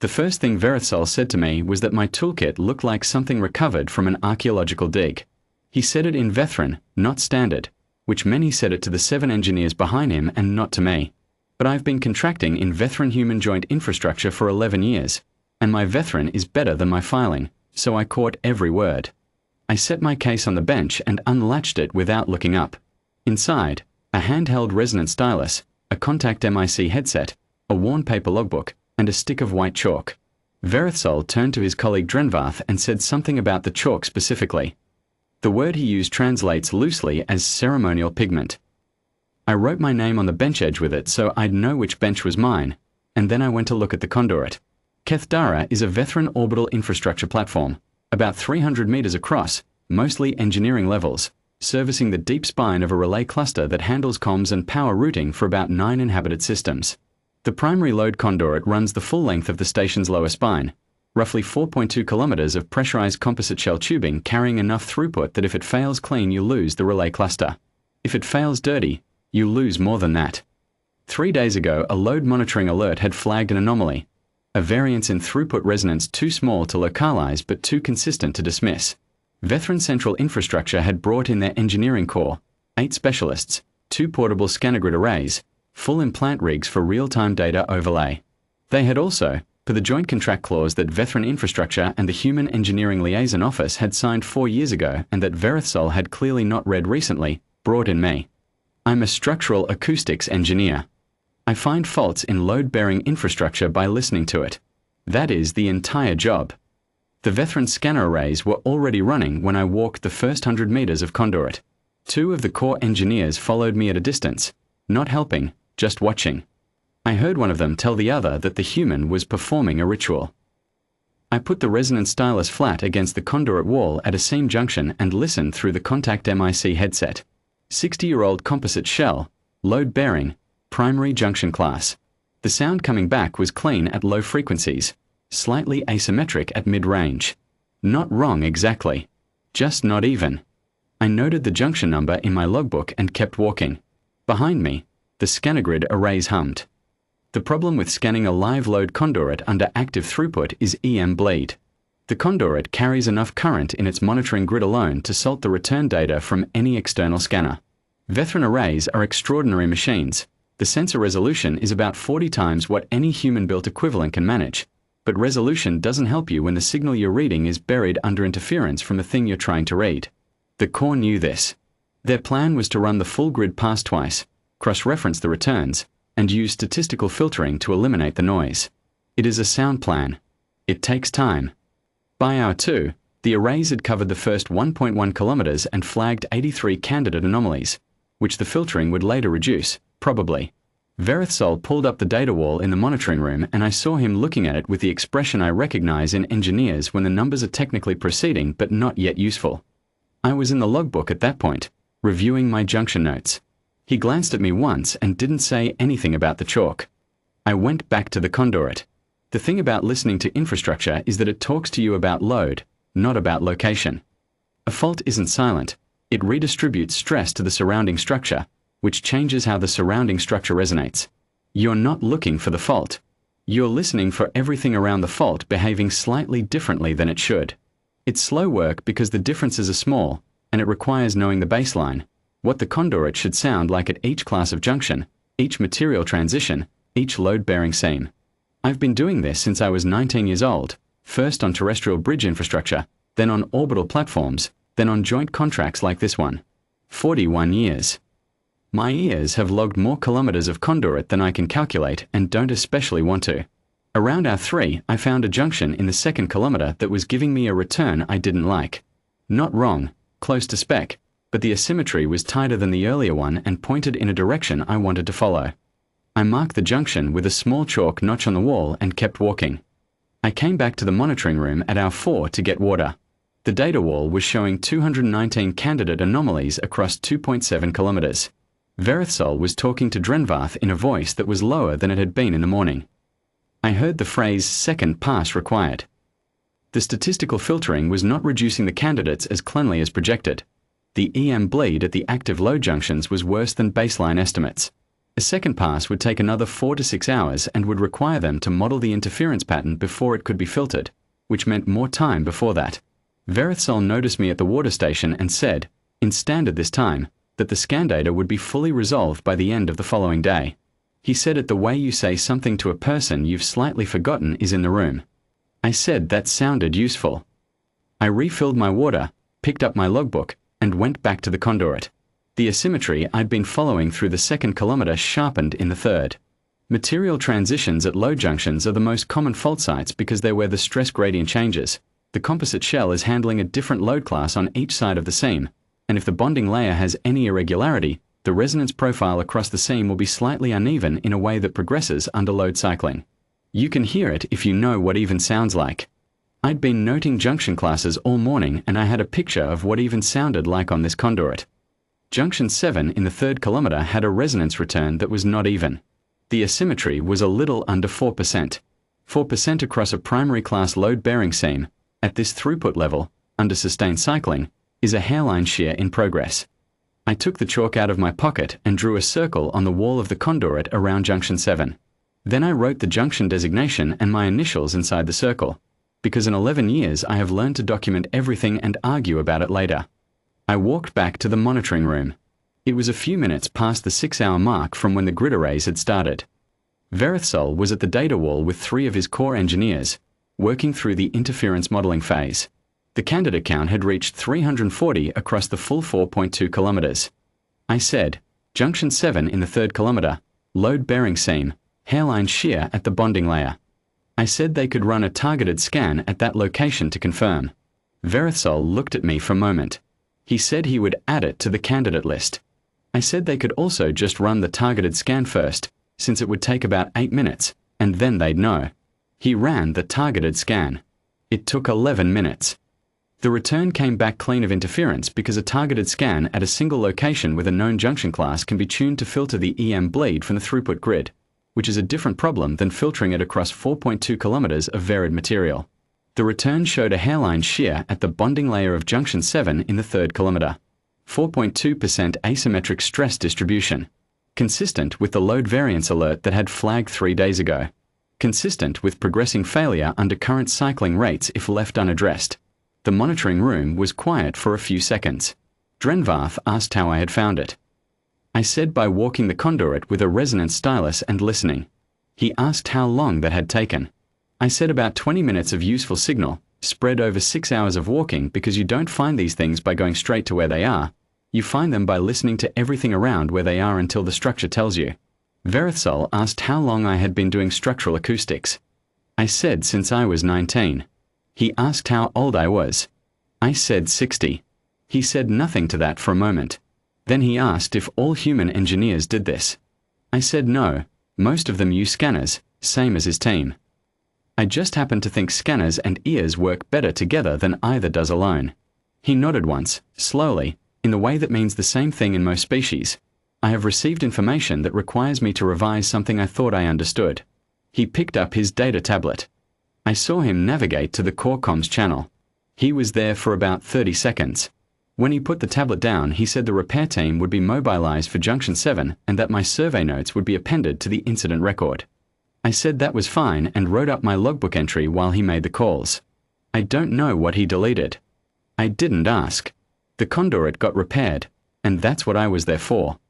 The first thing Vethran said to me was that my toolkit looked like something recovered from an archaeological dig. He said it in Vethran, not standard, which meant he said it to the 7 engineers behind him and not to me. But I've been contracting in Vethran human joint infrastructure for 11 years, and my Vethran is better than my filing, so I caught every word. I set my case on the bench and unlatched it without looking up. Inside, a handheld resonant stylus, a contact MIC headset, a worn paper logbook, and a stick of white chalk. Vethran turned to his colleague Drenvarth and said something about the chalk specifically. The word he used translates loosely as ceremonial pigment. I wrote my name on the bench edge with it so I'd know which bench was mine, and then I went to look at the conduit. Keth'Dara is a Vethran orbital infrastructure platform, about 300 meters across, mostly engineering levels, servicing the deep spine of a relay cluster that handles comms and power routing for about 9 inhabited systems. The primary load conduit runs the full length of the station's lower spine, roughly 4.2 kilometers of pressurized composite shell tubing carrying enough throughput that if it fails clean you lose the relay cluster. If it fails dirty, you lose more than that. 3 days ago, a load monitoring alert had flagged an anomaly, a variance in throughput resonance too small to localize but too consistent to dismiss. Vethran Central Infrastructure had brought in their engineering corps, 8 specialists, 2 portable scanner grid arrays, full implant rigs for real-time data overlay. They had also, per the joint contract clause that Vethran Infrastructure and the Human Engineering Liaison Office had signed 4 years ago and that Vethran had clearly not read recently, brought in me. I'm a structural acoustics engineer. I find faults in load-bearing infrastructure by listening to it. That is the entire job. The Vethran scanner arrays were already running when I walked the first 100 meters of conduit. 2 of the core engineers followed me at a distance, not helping, just watching. I heard one of them tell the other that the human was performing a ritual. I put the resonant stylus flat against the conduit wall at a seam junction and listened through the contact MIC headset. 60-year-old composite shell, load-bearing, primary junction class. The sound coming back was clean at low frequencies, slightly asymmetric at mid-range. Not wrong exactly, just not even. I noted the junction number in my logbook and kept walking. Behind me, the scanner grid arrays hummed. The problem with scanning a live load conduit under active throughput is EM bleed. The conduit carries enough current in its monitoring grid alone to salt the return data from any external scanner. Vethran arrays are extraordinary machines. The sensor resolution is about 40 times what any human-built equivalent can manage. But resolution doesn't help you when the signal you're reading is buried under interference from the thing you're trying to read. The Corps knew this. Their plan was to run the full grid pass twice, cross-reference the returns, and use statistical filtering to eliminate the noise. It is a sound plan. It takes time. By hour 2, the arrays had covered the first 1.1 kilometers and flagged 83 candidate anomalies, which the filtering would later reduce, probably. Vethran pulled up the data wall in the monitoring room and I saw him looking at it with the expression I recognize in engineers when the numbers are technically proceeding but not yet useful. I was in the logbook at that point, reviewing my junction notes. He glanced at me once and didn't say anything about the chalk. I went back to the conduit. The thing about listening to infrastructure is that it talks to you about load, not about location. A fault isn't silent. It redistributes stress to the surrounding structure, which changes how the surrounding structure resonates. You're not looking for the fault. You're listening for everything around the fault behaving slightly differently than it should. It's slow work because the differences are small, and it requires knowing the baseline, what the conduit should sound like at each class of junction, each material transition, each load-bearing seam. I've been doing this since I was 19 years old, first on terrestrial bridge infrastructure, then on orbital platforms, then on joint contracts like this one. 41 years. My ears have logged more kilometers of conduit than I can calculate and don't especially want to. Around hour 3, I found a junction in the second kilometer that was giving me a return I didn't like. Not wrong, close to spec, but the asymmetry was tighter than the earlier one and pointed in a direction I wanted to follow. I marked the junction with a small chalk notch on the wall and kept walking. I came back to the monitoring room at hour 4 to get water. The data wall was showing 219 candidate anomalies across 2.7 kilometers. Vethran was talking to Drenvarth in a voice that was lower than it had been in the morning. I heard the phrase second pass required. The statistical filtering was not reducing the candidates as cleanly as projected. The EM bleed at the active load junctions was worse than baseline estimates. A second pass would take another 4 to 6 hours and would require them to model the interference pattern before it could be filtered, which meant more time before that. Vethran noticed me at the water station and said, in standard this time, that the scan data would be fully resolved by the end of the following day. He said it the way you say something to a person you've slightly forgotten is in the room. I said that sounded useful. I refilled my water, picked up my logbook, and went back to the conduit. The asymmetry I'd been following through the 2nd kilometer sharpened in the 3rd. Material transitions at load junctions are the most common fault sites because they're where the stress gradient changes. The composite shell is handling a different load class on each side of the seam, and if the bonding layer has any irregularity, the resonance profile across the seam will be slightly uneven in a way that progresses under load cycling. You can hear it if you know what even sounds like. I'd been noting junction classes all morning and I had a picture of what even sounded like on this conduit. Junction 7 in the 3rd kilometer had a resonance return that was not even. The asymmetry was a little under 4%. 4% across a primary class load-bearing seam, at this throughput level, under sustained cycling, is a hairline shear in progress. I took the chalk out of my pocket and drew a circle on the wall of the conduit around junction 7. Then I wrote the junction designation and my initials inside the circle, because in 11 years I have learned to document everything and argue about it later. I walked back to the monitoring room. It was a few minutes past the 6-hour mark from when the grid arrays had started. Vethran was at the data wall with 3 of his core engineers, working through the interference modeling phase. The candidate count had reached 340 across the full 4.2 kilometers. I said, junction 7 in the 3rd kilometer, load-bearing seam, hairline shear at the bonding layer. I said they could run a targeted scan at that location to confirm. Vethran looked at me for a moment. He said he would add it to the candidate list. I said they could also just run the targeted scan first, since it would take about 8 minutes, and then they'd know. He ran the targeted scan. It took 11 minutes. The return came back clean of interference because a targeted scan at a single location with a known junction class can be tuned to filter the EM bleed from the throughput grid, which is a different problem than filtering it across 4.2 kilometers of varied material. The return showed a hairline shear at the bonding layer of junction 7 in the 3rd kilometer. 4.2% asymmetric stress distribution. Consistent with the load variance alert that had flagged 3 days ago. Consistent with progressing failure under current cycling rates if left unaddressed. The monitoring room was quiet for a few seconds. Drenvarth asked how I had found it. I said by walking the conduit with a resonance stylus and listening. He asked how long that had taken. I said about 20 minutes of useful signal, spread over 6 hours of walking because you don't find these things by going straight to where they are. You find them by listening to everything around where they are until the structure tells you. Vethran asked how long I had been doing structural acoustics. I said since I was 19. He asked how old I was. I said 60. He said nothing to that for a moment. Then he asked if all human engineers did this. I said no, most of them use scanners, same as his team. I just happen to think scanners and ears work better together than either does alone. He nodded once, slowly, in the way that means the same thing in most species. I have received information that requires me to revise something I thought I understood. He picked up his data tablet. I saw him navigate to the core comms channel. He was there for about 30 seconds. When he put the tablet down, he said the repair team would be mobilized for Junction 7 and that my survey notes would be appended to the incident record. I said that was fine and wrote up my logbook entry while he made the calls. I don't know what he deleted. I didn't ask. The conduit got repaired, and that's what I was there for.